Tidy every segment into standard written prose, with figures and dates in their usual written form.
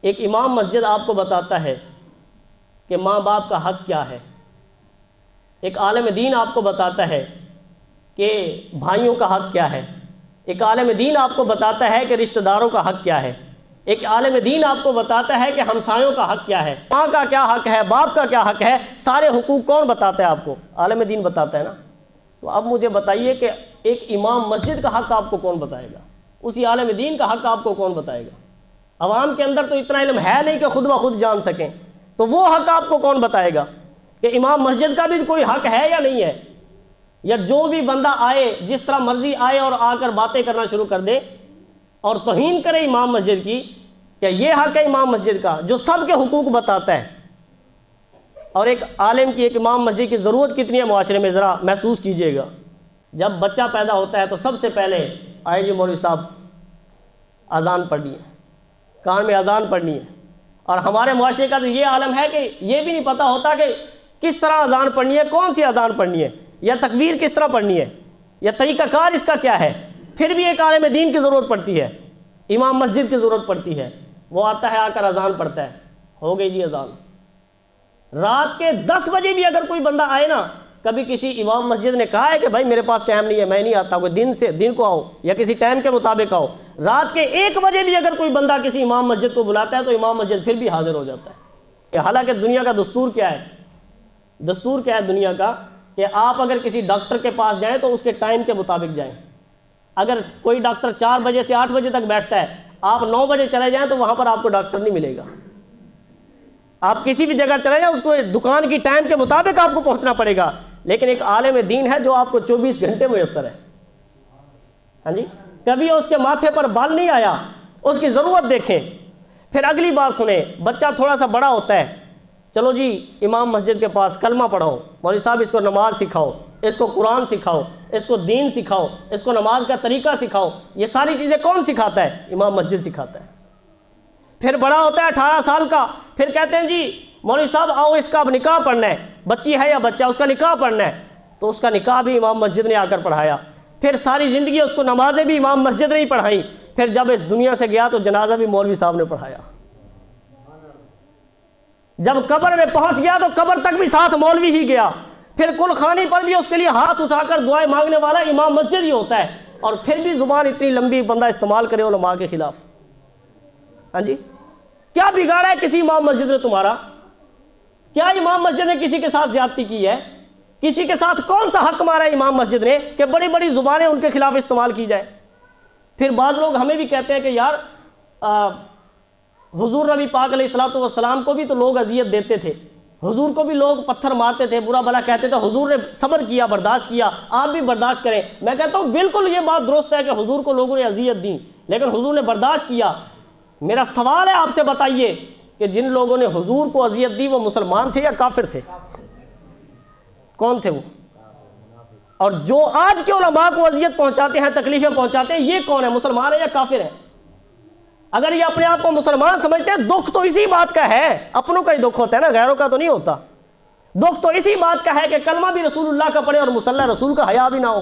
ایک امام مسجد آپ کو بتاتا ہے کہ ماں باپ کا حق کیا ہے، ایک عالم دین آپ کو بتاتا ہے کہ بھائیوں کا حق کیا ہے، ایک عالم دین آپ کو بتاتا ہے کہ رشتہ داروں کا حق کیا ہے، ایک عالم دین آپ کو بتاتا ہے کہ ہمسایوں کا حق کیا ہے، ماں کا کیا حق ہے، باپ کا کیا حق ہے، سارے حقوق کون بتاتا ہے آپ کو؟ عالم دین بتاتا ہے نا۔ تو اب مجھے بتائیے کہ ایک امام مسجد کا حق آپ کو کون بتائے گا؟ اسی عالم دین کا حق آپ کو کون بتائے گا؟ عوام کے اندر تو اتنا علم ہے نہیں کہ خود بخود جان سکیں، تو وہ حق آپ کو کون بتائے گا کہ امام مسجد کا بھی کوئی حق ہے یا نہیں ہے؟ یا جو بھی بندہ آئے جس طرح مرضی آئے اور آ کر باتیں کرنا شروع کر دے اور توہین کرے امام مسجد کی کہ یہ حق ہے امام مسجد کا جو سب کے حقوق بتاتا ہے؟ اور ایک عالم کی، ایک امام مسجد کی ضرورت کتنی ہے معاشرے میں، ذرا محسوس کیجئے گا۔ جب بچہ پیدا ہوتا ہے تو سب سے پہلے آئے جی مولوی صاحب اذان پڑھنی ہے، کان میں اذان پڑھنی ہے، اور ہمارے معاشرے کا تو یہ عالم ہے کہ یہ بھی نہیں پتہ ہوتا کہ کس طرح اذان پڑھنی ہے، کون سی اذان پڑھنی ہے، یا تکبیر کس طرح پڑھنی ہے، یا طریقہ کار اس کا کیا ہے۔ پھر بھی ایک عالم دین کی ضرورت پڑتی ہے، امام مسجد کی ضرورت پڑتی ہے، وہ آتا ہے، آ کر اذان پڑھتا ہے، ہو گئی جی اذان۔ رات کے 10 بجے بھی اگر کوئی بندہ آئے نا، کبھی کسی امام مسجد نے کہا ہے کہ بھائی میرے پاس ٹائم نہیں ہے، میں نہیں آتا، کوئی دن کو آؤ یا کسی ٹائم کے مطابق آؤ۔ رات کے 1 بجے بھی اگر کوئی بندہ کسی امام مسجد کو بلاتا ہے تو امام مسجد پھر بھی حاضر ہو جاتا ہے۔ حالانکہ دنیا کا دستور کیا ہے؟ دستور کیا ہے دنیا کا کہ آپ اگر کسی ڈاکٹر کے پاس جائیں تو اس کے ٹائم کے مطابق جائیں۔ اگر کوئی ڈاکٹر 4 بجے سے 8 بجے تک بیٹھتا ہے، آپ 9 بجے چلے جائیں تو وہاں پر آپ کو ڈاکٹر نہیں ملے گا۔ آپ کسی بھی جگہ چلے جائیں، اس کو دکان کی ٹائم کے مطابق آپ کو پہنچنا پڑے گا۔ لیکن ایک عالم دین ہے جو آپ کو 24 گھنٹے میسر ہے۔ ہاں جی، کبھی اس کے ماتھے پر بال نہیں آیا، اس کی ضرورت دیکھیں۔ پھر اگلی بات سنیں، بچہ تھوڑا سا بڑا ہوتا ہے، چلو جی امام مسجد کے پاس کلمہ پڑھاؤ، مولوی صاحب اس کو نماز سکھاؤ، اس کو قرآن سکھاؤ، اس کو دین سکھاؤ، اس کو نماز کا طریقہ سکھاؤ۔ یہ ساری چیزیں کون سکھاتا ہے؟ امام مسجد سکھاتا ہے۔ پھر بڑا ہوتا ہے 18 سال کا، پھر کہتے ہیں جی مولوی صاحب آؤ اس کا اب نکاح پڑھنا ہے، بچی ہے یا بچہ، اس کا نکاح پڑھنا ہے، تو اس کا نکاح بھی امام مسجد نے آ کر پڑھایا۔ پھر ساری زندگی اس کو نمازیں بھی امام مسجد نے ہی پڑھائیں۔ پھر جب اس دنیا سے گیا تو جنازہ بھی مولوی صاحب نے پڑھایا۔ جب قبر میں پہنچ گیا تو قبر تک بھی ساتھ مولوی ہی گیا۔ پھر کل خانی پر بھی اس کے لیے ہاتھ اٹھا کر دعائیں مانگنے والا امام مسجد ہی ہوتا ہے، اور پھر بھی زبان اتنی لمبی بندہ استعمال کرے علماء کے خلاف۔ ہاں جی، کیا بگاڑا ہے کسی امام مسجد نے تمہارا؟ کیا امام مسجد نے کسی کے ساتھ زیادتی کی ہے؟ کسی کے ساتھ کون سا حق مارا ہے امام مسجد نے کہ بڑی بڑی زبانیں ان کے خلاف استعمال کی جائے؟ پھر بعض لوگ ہمیں بھی کہتے ہیں کہ یار حضور نبی پاک علیہ الصلوۃ والسلام کو بھی تو لوگ اذیت دیتے تھے، حضور کو بھی لوگ پتھر مارتے تھے، برا بھلا کہتے تھے، حضور نے صبر کیا، برداشت کیا، آپ بھی برداشت کریں۔ میں کہتا ہوں بالکل یہ بات درست ہے کہ حضور کو لوگوں نے اذیت دی، لیکن حضور نے برداشت کیا۔ میرا سوال ہے آپ سے، بتائیے کہ جن لوگوں نے حضور کو اذیت دی وہ مسلمان تھے یا کافر تھے؟ کون تھے وہ؟ اور جو آج کے علماء کو اذیت پہنچاتے ہیں، تکلیفیں پہنچاتے ہیں، یہ کون ہے؟ مسلمان ہے یا کافر ہے؟ اگر یہ اپنے آپ کو مسلمان سمجھتے ہیں، دکھ تو اسی بات کا ہے، اپنوں کا ہی دکھ ہوتا ہے نا، غیروں کا تو نہیں ہوتا۔ دکھ تو اسی بات کا ہے کہ کلمہ بھی رسول اللہ کا پڑھے اور مصلی رسول کا حیا بھی نہ ہو،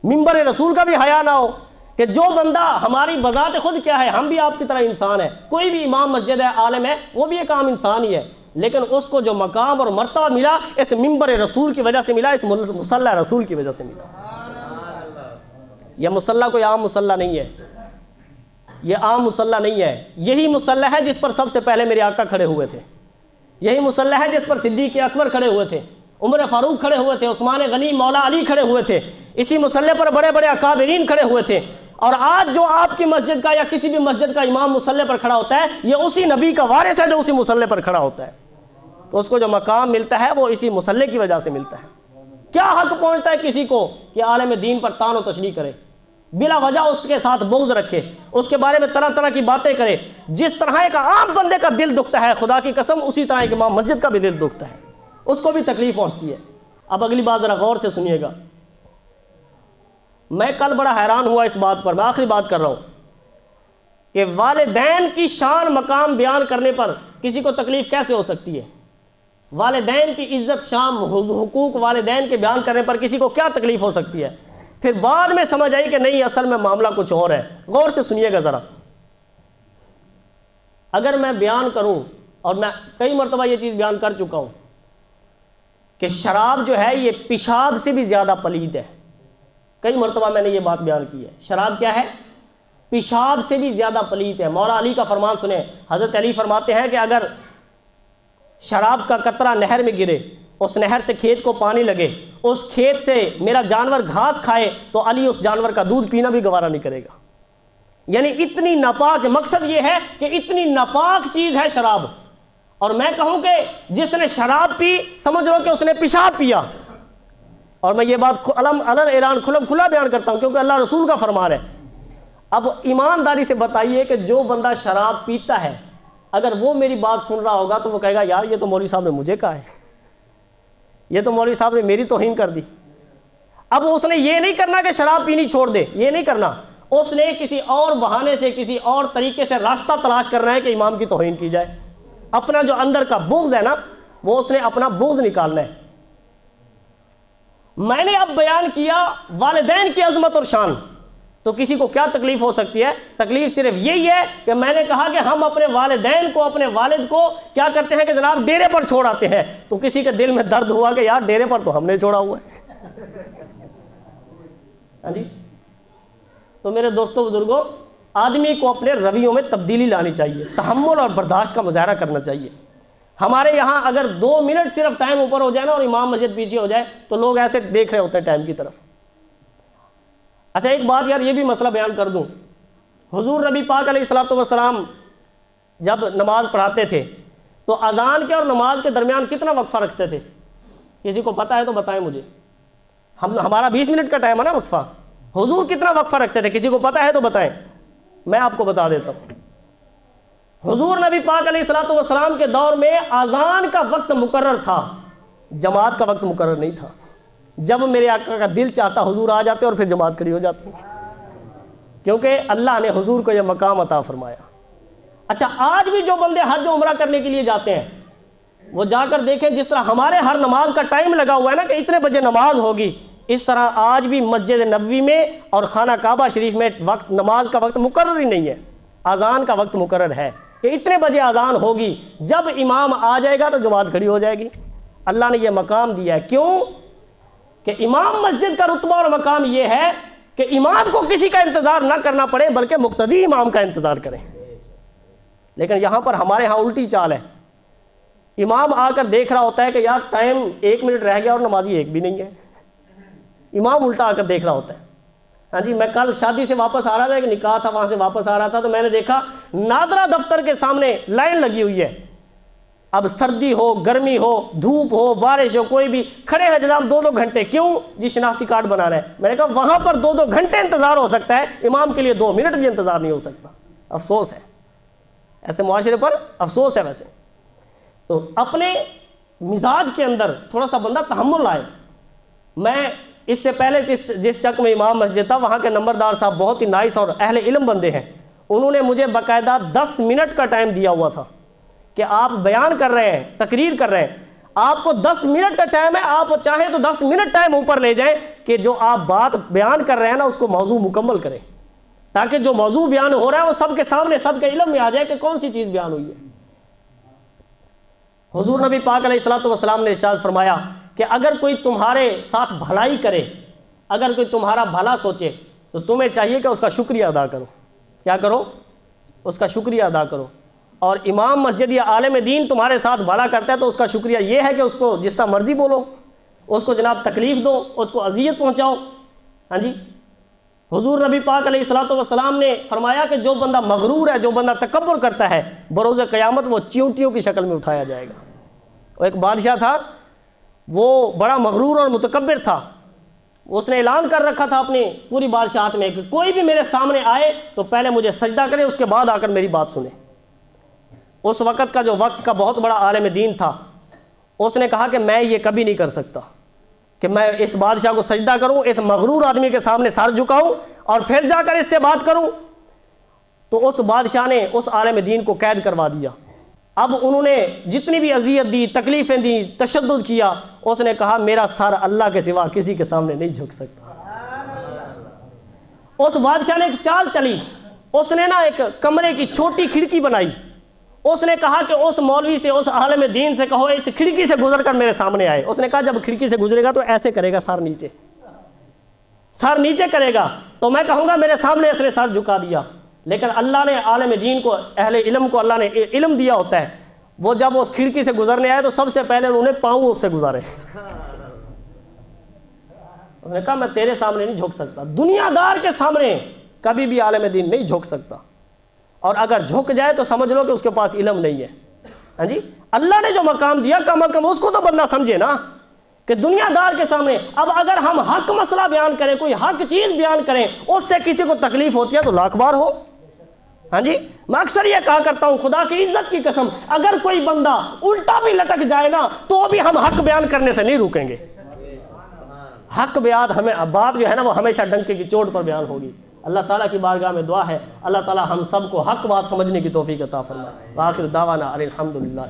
ممبر رسول کا بھی حیا نہ ہو، کہ جو بندہ ہماری بذات خود کیا ہے، ہم بھی آپ کی طرح انسان ہے، کوئی بھی امام مسجد ہے، عالم ہے، وہ بھی ایک عام انسان ہی ہے، لیکن اس کو جو مقام اور مرتبہ ملا اس ممبر رسول کی وجہ سے ملا، اس مصلی رسول کی وجہ سے ملا۔ یہ مصلی کوئی عام مصلی نہیں ہے، یہ عام مصلی نہیں ہے، یہی مصلی ہے جس پر سب سے پہلے میرے آقا کھڑے ہوئے تھے، یہی مصلی ہے جس پر صدیق اکبر کھڑے ہوئے تھے، عمر فاروق کھڑے ہوئے تھے، عثمان غنی، مولا علی کھڑے ہوئے تھے، اسی مصلی پر بڑے بڑے اکابرین کھڑے ہوئے تھے۔ اور آج جو آپ کی مسجد کا یا کسی بھی مسجد کا امام مصلی پر کھڑا ہوتا ہے، یہ اسی نبی کا وارث ہے جو اسی مصلی پر کھڑا ہوتا ہے، تو اس کو جو مقام ملتا ہے وہ اسی مصلی کی وجہ سے ملتا ہے۔ کیا حق پہنچتا ہے کسی کو کہ عالم دین پر طعن و تشنیع کرے، بلا وجہ اس کے ساتھ بغض رکھے، اس کے بارے میں طرح طرح کی باتیں کرے؟ جس طرح ایک عام بندے کا دل دکھتا ہے، خدا کی قسم اسی طرح ایک امام مسجد کا بھی دل دکھتا ہے، اس کو بھی تکلیف پہنچتی ہے۔ اب اگلی بات ذرا غور سے سنیے گا۔ میں کل بڑا حیران ہوا اس بات پر، میں آخری بات کر رہا ہوں کہ والدین کی شان مقام بیان کرنے پر کسی کو تکلیف کیسے ہو سکتی ہے؟ والدین کی عزت شان حقوق والدین کے بیان کرنے پر کسی کو کیا تکلیف ہو سکتی ہے؟ پھر بعد میں سمجھ آئی کہ نہیں، اصل میں معاملہ کچھ اور ہے۔ غور سے سنیے گا ذرا۔ اگر میں بیان کروں، اور میں کئی مرتبہ یہ چیز بیان کر چکا ہوں کہ شراب جو ہے یہ پیشاب سے بھی زیادہ پلید ہے، کئی مرتبہ میں نے یہ بات بیان کی ہے، شراب کیا ہے؟ پیشاب سے بھی زیادہ پلید ہے۔ مولا علی کا فرمان سنیں، حضرت علی فرماتے ہیں کہ اگر شراب کا قطرہ نہر میں گرے، اس نہر سے کھیت کو پانی لگے، اس کھیت سے میرا جانور گھاس کھائے، تو علی اس جانور کا دودھ پینا بھی گوارا نہیں کرے گا۔ یعنی اتنی ناپاک، مقصد یہ ہے کہ اتنی ناپاک چیز ہے شراب۔ اور میں کہوں کہ جس نے شراب پی، سمجھ لو کہ اس نے پیشاب پیا۔ اور میں یہ بات علم اعلان کھلم کھلا بیان کرتا ہوں کیونکہ اللہ رسول کا فرمان ہے۔ اب ایمانداری سے بتائیے کہ جو بندہ شراب پیتا ہے، اگر وہ میری بات سن رہا ہوگا تو وہ کہے گا یار یہ تو مولوی صاحب نے مجھے کہا ہے، یہ تو مولوی صاحب نے میری توہین کر دی۔ اب اس نے یہ نہیں کرنا کہ شراب پینی چھوڑ دے، یہ نہیں کرنا، اس نے کسی اور بہانے سے، کسی اور طریقے سے راستہ تلاش کرنا ہے کہ امام کی توہین کی جائے۔ اپنا جو اندر کا بغض ہے نا، وہ اس نے اپنا بغض نکالنا ہے۔ میں نے اب بیان کیا والدین کی عظمت اور شان، تو کسی کو کیا تکلیف ہو سکتی ہے؟ تکلیف صرف یہی ہے کہ میں نے کہا کہ ہم اپنے والدین کو، اپنے والد کو کیا کرتے ہیں کہ جناب ڈیرے پر چھوڑ آتے ہیں، تو کسی کے دل میں درد ہوا کہ یار ڈیرے پر تو ہم نے چھوڑا ہوا ہے۔ ہاں جی، تو میرے دوستوں بزرگوں، آدمی کو اپنے رویوں میں تبدیلی لانی چاہیے، تحمل اور برداشت کا مظاہرہ کرنا چاہیے۔ ہمارے یہاں اگر 2 منٹ صرف ٹائم اوپر ہو جائے نا اور امام مسجد پیچھے ہو جائے تو لوگ ایسے دیکھ رہے ہوتے ہیں ٹائم کی طرف۔ اچھا ایک بات یار یہ بھی مسئلہ بیان کر دوں، حضور نبی پاک علیہ الصلوۃ والسلام جب نماز پڑھاتے تھے تو اذان کے اور نماز کے درمیان کتنا وقفہ رکھتے تھے؟ کسی کو پتہ ہے تو بتائیں مجھے۔ ہمارا 20 منٹ کا ٹائم ہے نا وقفہ، حضور کتنا وقفہ رکھتے تھے؟ کسی کو پتہ ہے تو بتائیں، میں آپ کو بتا دیتا ہوں۔ حضور نبی پاک علیہ الصلوۃ والسلام کے دور میں اذان کا وقت مقرر تھا، جماعت کا وقت مقرر نہیں تھا۔ جب میرے آقا کا دل چاہتا حضور آ جاتے اور پھر جماعت کھڑی ہو جاتی، کیونکہ اللہ نے حضور کو یہ مقام عطا فرمایا۔ اچھا آج بھی جو بندے حج و عمرہ کرنے کے لیے جاتے ہیں وہ جا کر دیکھیں، جس طرح ہمارے ہر نماز کا ٹائم لگا ہوا ہے نا کہ اتنے بجے نماز ہوگی، اس طرح آج بھی مسجد نبوی میں اور خانہ کعبہ شریف میں وقت نماز کا وقت مقرر ہی نہیں ہے، اذان کا وقت مقرر ہے کہ اتنے بجے اذان ہوگی، جب امام آ جائے گا تو جماعت کھڑی ہو جائے گی۔ اللہ نے یہ مقام دیا ہے، کیوں کہ امام مسجد کا رتبہ اور مقام یہ ہے کہ امام کو کسی کا انتظار نہ کرنا پڑے بلکہ مقتدی امام کا انتظار کریں۔ لیکن یہاں پر ہمارے ہاں الٹی چال ہے، امام آ کر دیکھ رہا ہوتا ہے کہ یار ٹائم 1 منٹ رہ گیا اور نمازی ایک بھی نہیں ہے، امام الٹا آ کر دیکھ رہا ہوتا ہے۔ ہاں جی، میں کل شادی سے واپس آ رہا تھا، ایک نکاح تھا، وہاں سے واپس آ رہا تھا تو میں نے دیکھا نادرا دفتر کے سامنے لائن لگی ہوئی ہے۔ اب سردی ہو، گرمی ہو، دھوپ ہو، بارش ہو، کوئی بھی کھڑے ہیں جناب 2-2 گھنٹے، کیوں جی شناختی کارڈ بنا رہے ہیں۔ میں نے کہا وہاں پر 2-2 گھنٹے انتظار ہو سکتا ہے، امام کے لیے 2 منٹ بھی انتظار نہیں ہو سکتا۔ افسوس ہے، ایسے معاشرے پر افسوس ہے۔ ویسے تو اپنے مزاج کے اندر تھوڑا سا بندہ تحمل لائے۔ میں اس سے پہلے جس چک میں امام مسجد تھا وہاں کے نمبردار صاحب بہت ہی نائس اور اہل علم بندے ہیں، انہوں نے مجھے باقاعدہ 10 منٹ کا ٹائم دیا ہوا تھا کہ آپ بیان کر رہے ہیں، تقریر کر رہے ہیں، آپ کو 10 منٹ کا ٹائم ہے، آپ چاہیں تو 10 منٹ ٹائم اوپر لے جائیں کہ جو آپ بات بیان کر رہے ہیں نا اس کو موضوع مکمل کریں، تاکہ جو موضوع بیان ہو رہا ہے وہ سب کے سامنے، سب کے علم میں آ جائے کہ کون سی چیز بیان ہوئی ہے۔ حضور نبی پاک علیہ الصلوۃ والسلام نے ارشاد فرمایا کہ اگر کوئی تمہارے ساتھ بھلائی کرے، اگر کوئی تمہارا بھلا سوچے تو تمہیں چاہیے کہ اس کا شکریہ ادا کرو۔ کیا کرو؟ اس کا شکریہ ادا کرو۔ اور امام مسجد یا عالم دین تمہارے ساتھ بھلا کرتا ہے تو اس کا شکریہ یہ ہے کہ اس کو جس طرح مرضی بولو، اس کو جناب تکلیف دو، اس کو اذیت پہنچاؤ۔ ہاں جی، حضور نبی پاک علیہ الصلوۃ والسلام نے فرمایا کہ جو بندہ مغرور ہے، جو بندہ تکبر کرتا ہے، بروز قیامت وہ چیونٹیوں کی شکل میں اٹھایا جائے گا۔ وہ ایک بادشاہ تھا، وہ بڑا مغرور اور متکبر تھا، اس نے اعلان کر رکھا تھا اپنی پوری بادشاہت میں کہ کوئی بھی میرے سامنے آئے تو پہلے مجھے سجدہ کرے، اس کے بعد آ کر میری بات سنے۔ اس وقت کا جو وقت کا بہت بڑا عالم دین تھا، اس نے کہا کہ میں یہ کبھی نہیں کر سکتا کہ میں اس بادشاہ کو سجدہ کروں، اس مغرور آدمی کے سامنے سر جھکاؤں اور پھر جا کر اس سے بات کروں۔ تو اس بادشاہ نے اس عالم دین کو قید کروا دیا۔ اب انہوں نے جتنی بھی اذیت دی، تکلیفیں دی، تشدد کیا، اس نے کہا میرا سر اللہ کے سوا کسی کے سامنے نہیں جھک سکتا۔ اس بادشاہ نے ایک چال چلی، اس نے نا ایک کمرے کی چھوٹی کھڑکی بنائی اس نے کہا کہ اس مولوی سے، اس عالم دین سے کہو اس کھڑکی سے گزر کر میرے سامنے آئے۔ اس نے کہا جب کھڑکی سے گزرے گا تو ایسے کرے گا، سر نیچے، سر نیچے کرے گا، تو میں کہوں گا میرے سامنے اس نے سر جھکا دیا۔ لیکن اللہ نے عالم دین کو، اہل علم کو اللہ نے علم دیا ہوتا ہے، وہ جب اس کھڑکی سے گزرنے آئے تو سب سے پہلے انہوں نے پاؤں اس سے گزارے۔ اس نے کہا میں تیرے سامنے نہیں جھک سکتا، دنیا دار کے سامنے کبھی بھی عالم دین نہیں جھک سکتا، اور اگر جھک جائے تو سمجھ لو کہ اس کے پاس علم نہیں ہے۔ ہاں جی، اللہ نے جو مقام دیا کم از کم اس کو تو بندہ سمجھے نا، کہ دنیا دار کے سامنے۔ اب اگر ہم حق مسئلہ بیان کریں، کوئی حق چیز بیان کریں، اس سے کسی کو تکلیف ہوتی ہے تو لاکھ بار ہو۔ ہاں جی، میں اکثر یہ کہا کرتا ہوں، خدا کی عزت کی قسم، اگر کوئی بندہ الٹا بھی لٹک جائے نا تو بھی ہم حق بیان کرنے سے نہیں روکیں گے۔ حق بیان ہمیں بات جو ہے نا وہ ہمیشہ ڈنکے کی چوٹ پر بیان ہوگی۔ اللہ تعالیٰ کی بارگاہ میں دعا ہے اللہ تعالیٰ ہم سب کو حق بات سمجھنے کی توفیق عطا فرمائے۔ وآخر دعوانا الحمدللہ۔